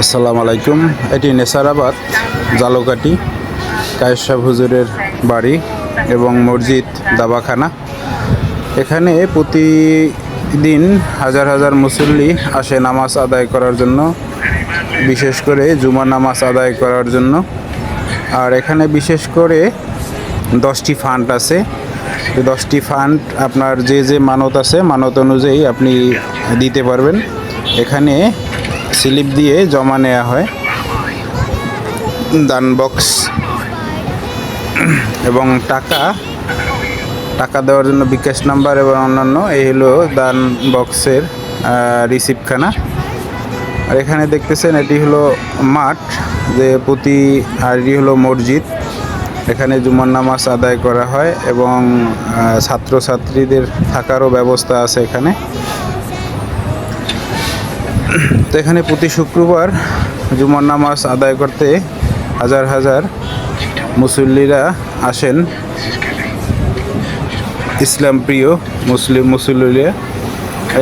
আসসালামু আলাইকুম। এটি নেসারাবাদ জালকাটি কায়েস হুজুরের বাড়ি এবং মসজিদ দাবাখানা। এখানে প্রতিদিন হাজার হাজার মুসল্লি আসে নামাজ আদায় করার জন্য, বিশেষ করে জুমার নামাজ আদায় করার জন্য। আর এখানে বিশেষ করে 10টি ফান্ড আছে। 10টি ফান্ড আপনার যে যে মানত আছে, মানত অনুযায়ী আপনি দিতে পারবেন। এখানে স্লিপ দিয়ে জমা নেওয়া হয়, দান বক্স এবং টাকা দেওয়ার জন্য বিকাশ নাম্বার এবং অন্যান্য। এই হলো দান বক্সের রিসিপ্টখানা। আর এখানে দেখতেছেন এটি হলো মাঠ, যে আর এটি হলো মসজিদ। এখানে জুমার নামাজ আদায় করা হয় এবং ছাত্রছাত্রীদের থাকারও ব্যবস্থা আছে এখানে। তো এখানে প্রতি শুক্রবার জুমার নামাজ আদায় করতে হাজার হাজার মুসল্লিরা আসেন, ইসলাম প্রিয় মুসল্লিরা।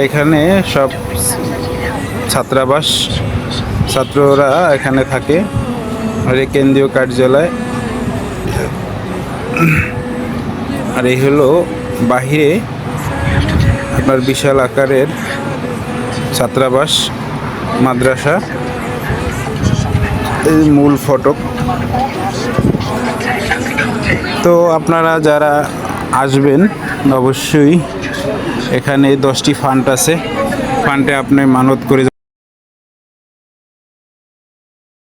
এখানে সব ছাত্ররা এখানে থাকে। আর এই কেন্দ্রীয় কার্যালয়। আর এই হলো বাহিরে আপনার বিশাল আকারের ছাত্রাবাস মাদ্রাসা, এই মূল ফটক। তো আপনারা যারা আসবেন অবশ্যই এখানে 10টি ফান্ড আছে। ফান্ডে আপনি মানত করে